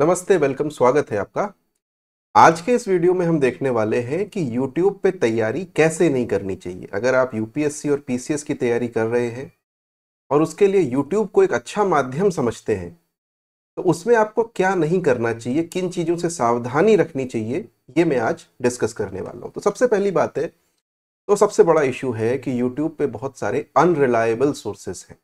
नमस्ते, वेलकम, स्वागत है आपका। आज के इस वीडियो में हम देखने वाले हैं कि YouTube पे तैयारी कैसे नहीं करनी चाहिए। अगर आप यूपीएससी और पीसीएस की तैयारी कर रहे हैं और उसके लिए YouTube को एक अच्छा माध्यम समझते हैं, तो उसमें आपको क्या नहीं करना चाहिए, किन चीज़ों से सावधानी रखनी चाहिए, ये मैं आज डिस्कस करने वाला हूँ। तो सबसे पहली बात है, तो सबसे बड़ा इशू है कि YouTube पे बहुत सारे अनरिलायबल सोर्सेस हैं।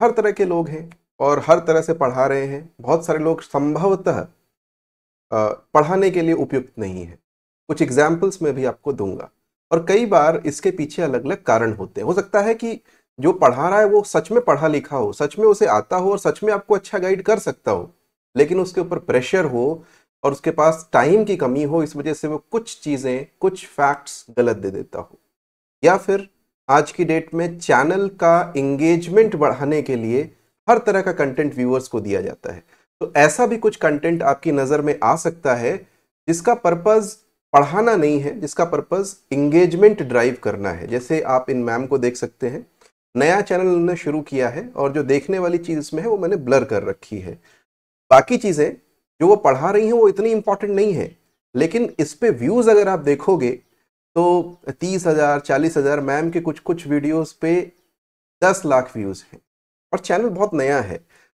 हर तरह के लोग हैं और हर तरह से पढ़ा रहे हैं। बहुत सारे लोग संभवतः पढ़ाने के लिए उपयुक्त नहीं है। कुछ एग्जाम्पल्स मैं भी आपको दूंगा और कई बार इसके पीछे अलग अलग कारण होते हैं। हो सकता है कि जो पढ़ा रहा है वो सच में पढ़ा लिखा हो, सच में उसे आता हो और सच में आपको अच्छा गाइड कर सकता हो, लेकिन उसके ऊपर प्रेशर हो और उसके पास टाइम की कमी हो, इस वजह से वो कुछ चीज़ें, कुछ फैक्ट्स गलत दे देता हो। या फिर आज की डेट में चैनल का एंगेजमेंट बढ़ाने के लिए हर तरह का कंटेंट व्यूअर्स को दिया जाता है। तो ऐसा भी कुछ कंटेंट आपकी नज़र में आ सकता है जिसका पर्पस पढ़ाना नहीं है, जिसका पर्पस एंगेजमेंट ड्राइव करना है। जैसे आप इन मैम को देख सकते हैं, नया चैनल उन्होंने शुरू किया है और जो देखने वाली चीज़ इसमें है वो मैंने ब्लर कर रखी है। बाकी चीज़ें जो वो पढ़ा रही हैं वो इतनी इंपॉर्टेंट नहीं है, लेकिन इस पे व्यूज़ अगर आप देखोगे तो 30,000 40,000, मैम के कुछ कुछ वीडियोस पे 10 लाख व्यूज़ हैं और चैनल बहुत नया है।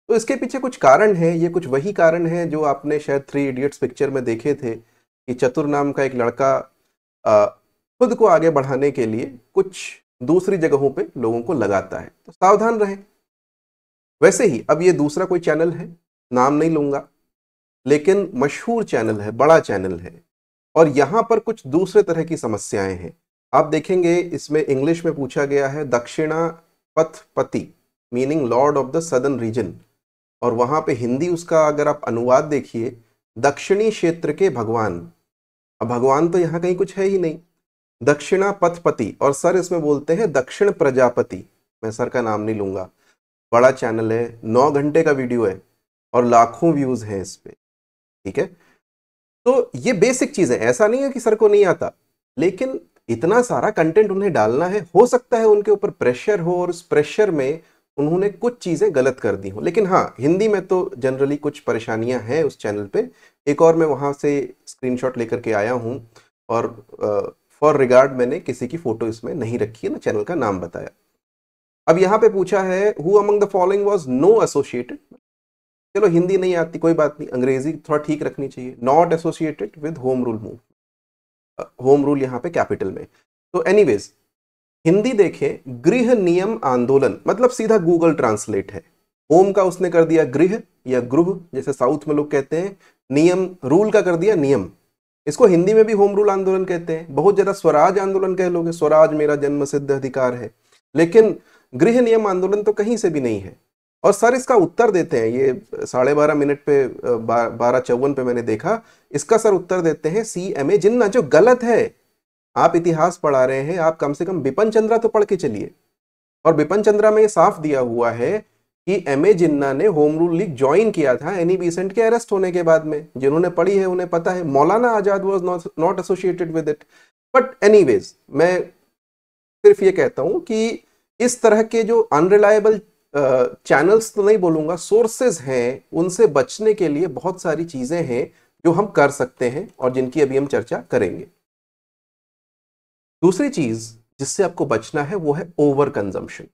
तो इसके पीछे कुछ कारण है। ये कुछ वही कारण है जो आपने शायद 3 इडियट्स पिक्चर में देखे थे कि चतुर नाम का एक लड़का अ, खुद को आगे बढ़ाने के लिए कुछ दूसरी जगहों पे लोगों को लगाता है। तो सावधान रहें। वैसे ही अब ये दूसरा कोई चैनल है, नाम नहीं लूंगा, लेकिन मशहूर चैनल है, बड़ा चैनल है और यहाँ पर कुछ दूसरे तरह की समस्याएं हैं। आप देखेंगे इसमें इंग्लिश में पूछा गया है Dakshina Pathapati, meaning lord of the southern region, और वहां पे हिंदी उसका अगर आप अनुवाद देखिए, दक्षिणी क्षेत्र के भगवान। अब भगवान तो यहाँ कहीं कुछ है ही नहीं। दक्षिणा पथपति, और सर इसमें बोलते हैं दक्षिण प्रजापति। मैं सर का नाम नहीं लूंगा। बड़ा चैनल है, 9 घंटे का वीडियो है और लाखों व्यूज हैं इस पे। ठीक है, तो ये बेसिक चीज है। ऐसा नहीं है कि सर को नहीं आता, लेकिन इतना सारा कंटेंट उन्हें डालना है, हो सकता है उनके ऊपर प्रेशर हो और उस प्रेशर में उन्होंने कुछ चीजें गलत कर दी हो। लेकिन हाँ, हिंदी में तो जनरली कुछ परेशानियां हैं उस चैनल पे। एक और मैं वहां से स्क्रीनशॉट लेकर के आया हूं और फॉर रिगार्ड मैंने किसी की फोटो इसमें नहीं रखी है ना, चैनल का नाम बताया। अब यहाँ पे पूछा है who among the following was no associated. चलो हिंदी नहीं आती कोई बात नहीं, अंग्रेजी थोड़ा ठीक रखनी चाहिए। Not associated with home rule move, home rule यहाँ पे कैपिटल में। तो एनीवेज, हिंदी देखें, गृह नियम आंदोलन, मतलब सीधा गूगल ट्रांसलेट है। होम का उसने कर दिया गृह या गृह, जैसे साउथ में लोग कहते हैं। नियम, रूल का कर दिया नियम। इसको हिंदी में भी होम रूल आंदोलन कहते हैं। बहुत ज्यादा स्वराज आंदोलन कह लोगे, स्वराज मेरा जन्म सिद्ध अधिकार है, लेकिन गृह नियम आंदोलन तो कहीं से भी नहीं है। और सर इसका उत्तर देते हैं, ये 12:30 पे 12:54 पे मैंने देखा, इसका सर उत्तर देते हैं CMA जिन्ना, जो गलत है। आप इतिहास पढ़ा रहे हैं, आप कम से कम बिपिन चंद्रा तो पढ़ के चलिए। और बिपिन चंद्रा में ये साफ दिया हुआ है कि MA जिन्ना ने होम रूल लीग ज्वाइन किया था एनी बेसेंट के अरेस्ट होने के बाद में। जिन्होंने पढ़ी है उन्हें पता है। Maulana Azad was not associated with it. But anyways, मैं सिर्फ ये कहता हूं कि इस तरह के जो अनरिलायबल चैनल्स तो नहीं बोलूंगा, सोर्सेज हैं, उनसे बचने के लिए बहुत सारी चीजें हैं जो हम कर सकते हैं और जिनकी अभी हम चर्चा करेंगे। दूसरी चीज जिससे आपको बचना है वो है ओवर कंजम्पशन।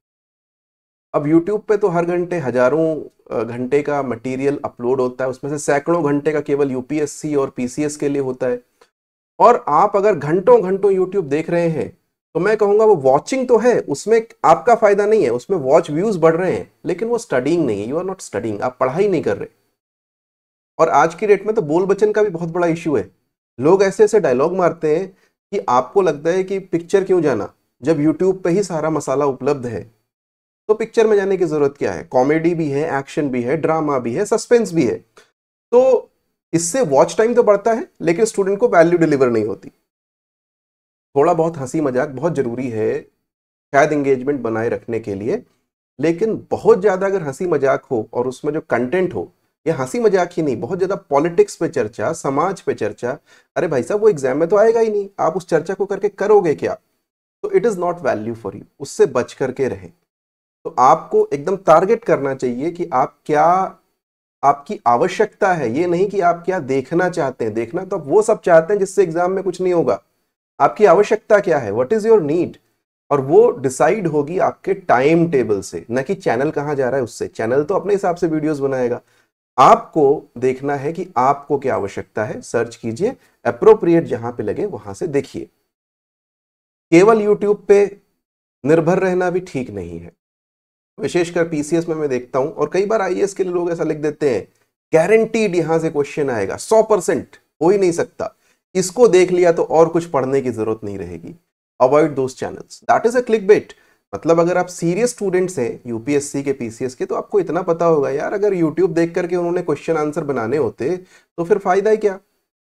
अब YouTube पे तो हर घंटे हजारों घंटे का मटेरियल अपलोड होता है, उसमें से सैकड़ों घंटे का केवल यूपीएससी और पीसीएस के लिए होता है। और आप अगर घंटों घंटों YouTube देख रहे हैं तो मैं कहूंगा वो वॉचिंग तो है, उसमें आपका फायदा नहीं है, उसमें वॉच व्यूज बढ़ रहे हैं, लेकिन वो स्टडीइंग नहीं है। यू आर नॉट स्टडीइंग, आप पढ़ाई नहीं कर रहे। और आज की डेट में तो बोल बचन का भी बहुत बड़ा इश्यू है। लोग ऐसे ऐसे डायलॉग मारते हैं कि आपको लगता है कि पिक्चर क्यों जाना, जब यूट्यूब पे ही सारा मसाला उपलब्ध है। तो पिक्चर में जाने की जरूरत क्या है? कॉमेडी भी है, एक्शन भी है, ड्रामा भी है, सस्पेंस भी है। तो इससे वॉच टाइम तो बढ़ता है, लेकिन स्टूडेंट को वैल्यू डिलीवर नहीं होती। थोड़ा बहुत हंसी मजाक बहुत जरूरी है शायद एंगेजमेंट बनाए रखने के लिए, लेकिन बहुत ज्यादा अगर हंसी मजाक हो और उसमें जो कंटेंट हो, या हंसी मजाक ही नहीं, बहुत ज्यादा पॉलिटिक्स पे चर्चा, समाज पे चर्चा, अरे भाई साहब वो एग्जाम में तो आएगा ही नहीं, आप उस चर्चा को करके करोगे क्या? तो it is not value for you, उससे बच करके रहें। तो आपको एकदम टारगेट करना चाहिए कि आप क्या आपकी आवश्यकता है, ये नहीं कि आप क्या देखना चाहते हैं। देखना तो आप वो सब चाहते हैं जिससे एग्जाम में कुछ नहीं होगा। आपकी आवश्यकता क्या है, व्हाट इज योर नीड, और वो डिसाइड होगी आपके टाइम टेबल से, न कि चैनल कहां जा रहा है उससे। चैनल तो अपने हिसाब से वीडियोस बनाएगा, आपको देखना है कि आपको क्या आवश्यकता है। सर्च कीजिए, अप्रोप्रिएट जहां पे लगे वहां से देखिए। केवल यूट्यूब पे निर्भर रहना भी ठीक नहीं है, विशेषकर पीसीएस में मैं देखता हूं, और कई बार आईएएस के लिए लोग ऐसा लिख देते हैं, गारंटीड यहां से क्वेश्चन आएगा, 100%, हो ही नहीं सकता। इसको देख लिया तो और कुछ पढ़ने की जरूरत नहीं रहेगी। Avoid those channels, that is a clickbait. मतलब अगर आप सीरियस स्टूडेंट्स हैं यूपीएससी के, पीसीएस के, तो आपको इतना पता होगा यार, अगर यूट्यूब देख करके उन्होंने क्वेश्चन आंसर बनाने होते तो फिर फायदा ही क्या,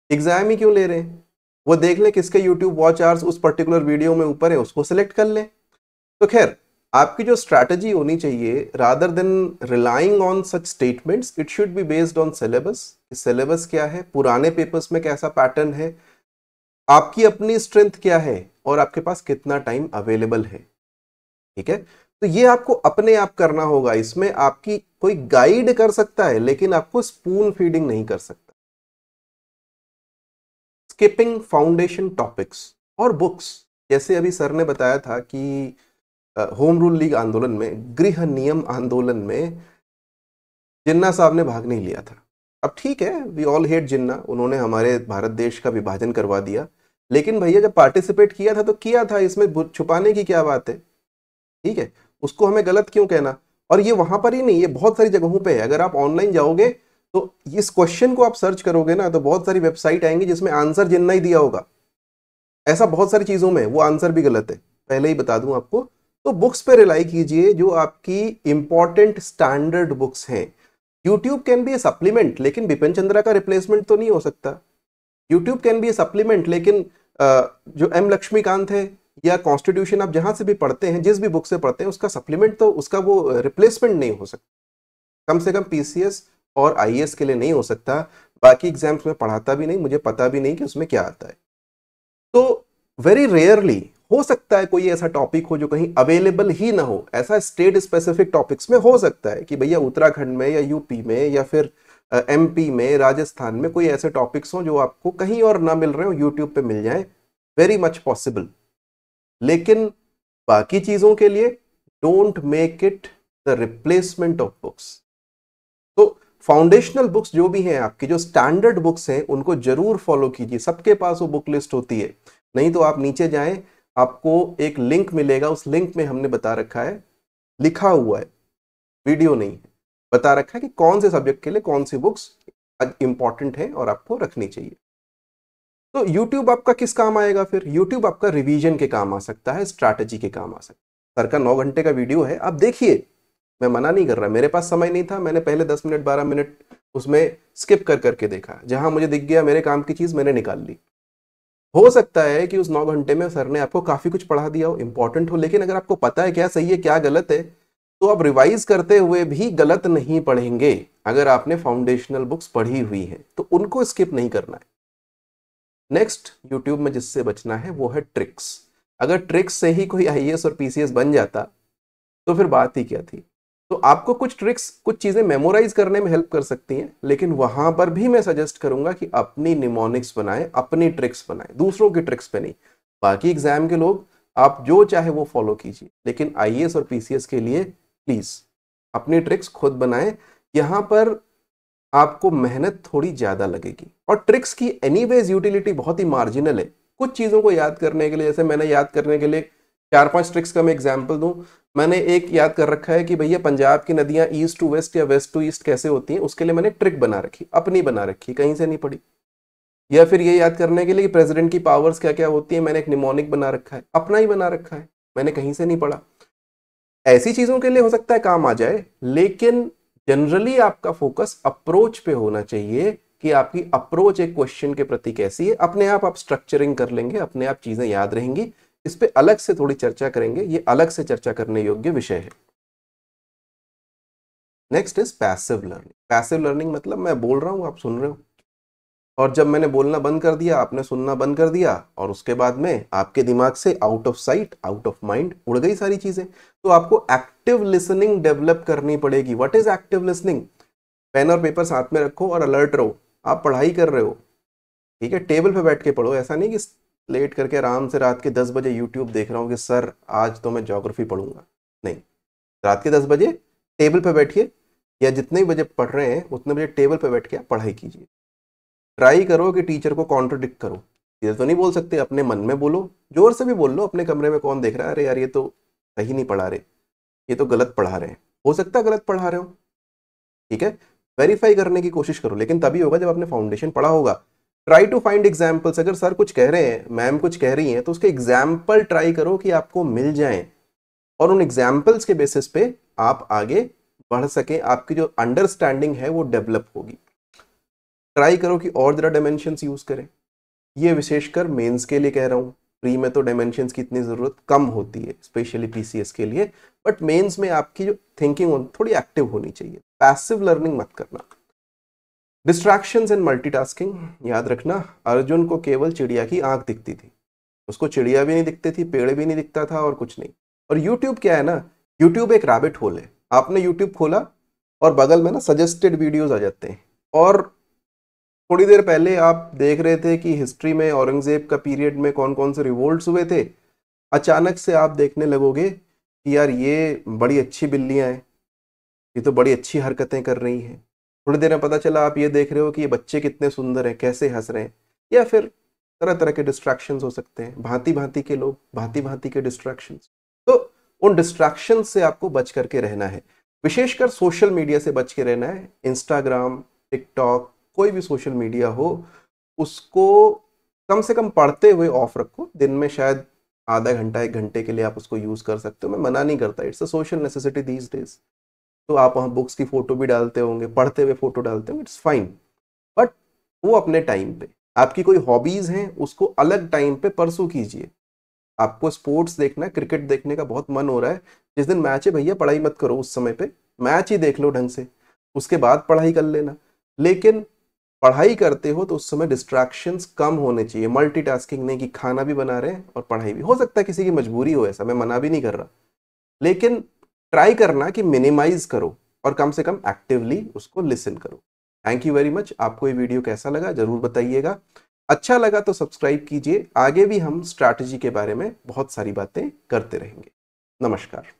एग्जाम ही क्यों ले रहे हैं। वो देख ले किसके यूट्यूब वॉच आवर्स उस पर्टिकुलर वीडियो में ऊपर है, उसको सिलेक्ट कर ले। तो खैर, आपकी जो स्ट्रैटेजी होनी चाहिए, rather than relying on such statements, it should be based on syllabus. Syllabus क्या है, पुराने पेपर्स में कैसा पैटर्न है, आपकी अपनी स्ट्रेंथ क्या है, और आपके पास कितना टाइम अवेलेबल है। ठीक है, तो ये आपको अपने आप करना होगा। इसमें आपकी कोई गाइड कर सकता है, लेकिन आपको स्पून फीडिंग नहीं कर सकता। स्किपिंग फाउंडेशन टॉपिक्स और बुक्स, जैसे अभी सर ने बताया था कि होम रूल लीग आंदोलन में, गृह नियम आंदोलन में जिन्ना साहब ने भाग नहीं लिया था। अब ठीक है, वी ऑल हेट जिन्ना, उन्होंने हमारे भारत देश का विभाजन करवा दिया, लेकिन भैया जब पार्टिसिपेट किया था तो किया था, इसमें छुपाने की क्या बात है। ठीक है, उसको हमें गलत क्यों कहना। और ये वहां पर ही नहीं, ये बहुत सारी जगहों पे है। अगर आप ऑनलाइन जाओगे तो इस क्वेश्चन को आप सर्च करोगे ना, तो बहुत सारी वेबसाइट आएंगी जिसमें आंसर जिन्ना ही दिया होगा। ऐसा बहुत सारी चीजों में वो आंसर भी गलत है, पहले ही बता दूं आपको। तो बुक्स पे रिलाई कीजिए जो आपकी इंपॉर्टेंट स्टैंडर्ड बुक्स हैं। YouTube can be A supplement, लेकिन बिपिन चंद्रा का रिप्लेसमेंट तो नहीं हो सकता। YouTube can be A supplement, लेकिन जो एम लक्ष्मीकांत है या कॉन्स्टिट्यूशन आप जहां से भी पढ़ते हैं, जिस भी बुक से पढ़ते हैं, उसका सप्लीमेंट तो, उसका वो रिप्लेसमेंट नहीं हो सकता। कम से कम पीसीएस और आईएएस के लिए नहीं हो सकता। बाकी एग्जाम्स में पढ़ाता भी नहीं, मुझे पता भी नहीं कि उसमें क्या आता है। तो वेरी रेयरली हो सकता है कोई ऐसा टॉपिक हो जो कहीं अवेलेबल ही ना हो। ऐसा स्टेट स्पेसिफिक टॉपिक्स में हो सकता है कि भैया उत्तराखंड में या यूपी में या फिर एमपी में, राजस्थान में कोई ऐसे टॉपिक्स हो जो आपको कहीं और ना मिल रहे हो, यूट्यूब पे मिल जाए, वेरी मच पॉसिबल। लेकिन बाकी चीजों के लिए don't make it the replacement of books. तो फाउंडेशनल बुक्स जो भी हैं आपकी, जो स्टैंडर्ड बुक्स हैं, उनको जरूर फॉलो कीजिए। सबके पास वो बुक लिस्ट होती है, नहीं तो आप नीचे जाएं, आपको एक लिंक मिलेगा, उस लिंक में हमने बता रखा है, लिखा हुआ है, वीडियो नहीं है, बता रखा है कि कौन से सब्जेक्ट के लिए कौन सी बुक्स इंपॉर्टेंट है और आपको रखनी चाहिए। तो YouTube आपका किस काम आएगा फिर? YouTube आपका रिवीजन के काम आ सकता है, स्ट्रैटेजी के काम आ सकता है। सर का 9 घंटे का वीडियो है, आप देखिए, मैं मना नहीं कर रहा। मेरे पास समय नहीं था, मैंने पहले 10 मिनट 12 मिनट उसमें स्किप कर करके देखा, जहां मुझे दिख गया मेरे काम की चीज मैंने निकाल ली। हो सकता है कि उस 9 घंटे में सर ने आपको काफी कुछ पढ़ा दिया हो, इंपॉर्टेंट हो, लेकिन अगर आपको पता है क्या सही है क्या गलत है, तो आप रिवाइज करते हुए भी गलत नहीं पढ़ेंगे। अगर आपने फाउंडेशनल बुक्स पढ़ी हुई है तो उनको स्किप नहीं करना है। नेक्स्ट, यूट्यूब में जिससे बचना है वो है ट्रिक्स। अगर ट्रिक्स से ही कोई आईएएस और पीसीएस बन जाता तो फिर बात ही क्या थी। तो आपको कुछ ट्रिक्स, कुछ चीजें मेमोराइज करने में हेल्प कर सकती हैं, लेकिन वहां पर भी मैं सजेस्ट करूंगा कि अपनी निमोनिक्स बनाएं, अपनी ट्रिक्स बनाएं, दूसरों की ट्रिक्स पे नहीं। बाकी एग्जाम के लोग आप जो चाहे वो फॉलो कीजिए, लेकिन आईएएस और पीसीएस के लिए प्लीज अपनी ट्रिक्स खुद बनाएं। यहां पर आपको मेहनत थोड़ी ज्यादा लगेगी, और ट्रिक्स की एनीवेज यूटिलिटी बहुत ही मार्जिनल है। कुछ चीजों को याद करने के लिए, जैसे मैंने याद करने के लिए 4-5 ट्रिक्स का मैं एग्जांपल दूं, मैंने एक याद कर रखा है कि भैया पंजाब की नदियां ईस्ट टू वेस्ट या वेस्ट टू ईस्ट कैसे होती हैं, उसके लिए मैंने ट्रिक बना रखी, अपनी बना रखी, कहीं से नहीं पढ़ी। या फिर ये याद करने के लिए कि प्रेसिडेंट की पावर्स क्या क्या होती है, मैंने एक निमोनिक बना रखा है, अपना ही बना रखा है, मैंने कहीं से नहीं पढ़ा। ऐसी चीजों के लिए हो सकता है काम आ जाए, लेकिन जनरली आपका फोकस अप्रोच पे होना चाहिए कि आपकी अप्रोच एक क्वेश्चन के प्रति कैसी है। अपने आप स्ट्रक्चरिंग कर लेंगे, अपने आप चीजें याद रहेंगी। इस पे अलग से थोड़ी चर्चा करेंगे, ये अलग से चर्चा करने योग्य विषय है। Next is passive learning. Passive learning मतलब मैं बोल रहा हूं, आप सुन रहे हो, और जब मैंने बोलना बंद कर दिया आपने सुनना बंद कर दिया, और उसके बाद में आपके दिमाग से out of sight out of mind उड़ गई सारी चीजें। तो आपको एक्टिव लिसनिंग डेवलप करनी पड़ेगी। What is active listening? Pen और पेपर साथ में रखो और अलर्ट रहो, आप पढ़ाई कर रहे हो, ठीक है, टेबल पे बैठ के पढ़ो। ऐसा नहीं कि लेट करके आराम से रात के 10 बजे यूट्यूब देख रहा हूँ कि सर आज तो मैं ज्योग्राफी पढ़ूंगा। नहीं, रात के 10 बजे टेबल पे बैठिए, या जितने बजे पढ़ रहे हैं उतने बजे टेबल पे बैठ के आप पढ़ाई कीजिए। ट्राई करो कि टीचर को कॉन्ट्रोडिक्ट करो। ये तो नहीं बोल सकते, अपने मन में बोलो, जोर से भी बोल लो, अपने कमरे में कौन देख रहा है, अरे यार ये तो सही नहीं पढ़ा रहे, ये तो गलत पढ़ा रहे हैं, हो सकता है गलत पढ़ा रहे हो, ठीक है, वेरीफाई करने की कोशिश करो, लेकिन तभी होगा जब आपने फाउंडेशन पढ़ा होगा। ट्राई टू फाइंड एग्जाम्पल्स, अगर सर कुछ कह रहे हैं, मैम कुछ कह रही हैं, तो उसके एग्जाम्पल ट्राई करो कि आपको मिल जाएं, और उन एग्जाम्पल्स के बेसिस पे आप आगे बढ़ सके, आपकी जो अंडरस्टैंडिंग है वो डेवलप होगी। ट्राई करो कि और जरा डायमेंशंस यूज करें, ये विशेषकर मेंस के लिए कह रहा हूँ। प्री में तो डायमेंशंस की इतनी जरूरत कम होती है, स्पेशली पीसीएस के लिए, बट मेंस में आपकी जो थिंकिंग थोड़ी एक्टिव होनी चाहिए, पैसिव लर्निंग मत करना। डिस्ट्रैक्शंस एंड मल्टीटास्किंग, याद रखना, अर्जुन को केवल चिड़िया की आंख दिखती थी, उसको चिड़िया भी नहीं दिखती थी, पेड़ भी नहीं दिखता था, और कुछ नहीं। और यूट्यूब क्या है ना, यूट्यूब एक रैबिट होल है। आपने यूट्यूब खोला और बगल में ना सजेस्टेड वीडियोस आ जाते हैं, और थोड़ी देर पहले आप देख रहे थे कि हिस्ट्री में औरंगजेब का पीरियड में कौन कौन से रिवोल्ट्स हुए थे, अचानक से आप देखने लगोगे कि यार ये बड़ी अच्छी बिल्लियां हैं, ये तो बड़ी अच्छी हरकतें कर रही हैं। थोड़ी देर में पता चला आप ये देख रहे हो कि ये बच्चे कितने सुंदर हैं, कैसे हंस रहे हैं, या फिर तरह तरह के डिस्ट्रैक्शंस हो सकते हैं, भांति भांति के लोग, भांति भांति के डिस्ट्रैक्शंस। तो उन डिस्ट्रैक्शंस से आपको बच करके रहना है, विशेषकर सोशल मीडिया से बच के रहना है। इंस्टाग्राम, टिकटॉक, कोई भी सोशल मीडिया हो, उसको कम से कम पढ़ते हुए ऑफ रखो। दिन में शायद आधा घंटा 1 घंटे के लिए आप उसको यूज कर सकते हो, मैं मना नहीं करता, it's a social necessity these days. तो आप वहाँ बुक्स की फोटो भी डालते होंगे, पढ़ते हुए फोटो डालते होंगे, इट्स फाइन, बट वो अपने टाइम पे। आपकी कोई हॉबीज हैं उसको अलग टाइम पे परसू कीजिए। आपको स्पोर्ट्स देखना है, क्रिकेट देखने का बहुत मन हो रहा है, जिस दिन मैच है भैया पढ़ाई मत करो, उस समय पे मैच ही देख लो ढंग से, उसके बाद पढ़ाई कर लेना। लेकिन पढ़ाई करते हो तो उस समय डिस्ट्रैक्शंस कम होने चाहिए, मल्टीटास्किंग नहीं कि खाना भी बना रहे हैं और पढ़ाई भी। हो सकता है किसी की मजबूरी हो, ऐसा मैं मना भी नहीं कर रहा, लेकिन ट्राई करना कि मिनिमाइज करो और कम से कम एक्टिवली उसको लिसन करो। Thank you very much. आपको ये वीडियो कैसा लगा जरूर बताइएगा, अच्छा लगा तो सब्सक्राइब कीजिए। आगे भी हम स्ट्रैटेजी के बारे में बहुत सारी बातें करते रहेंगे। नमस्कार।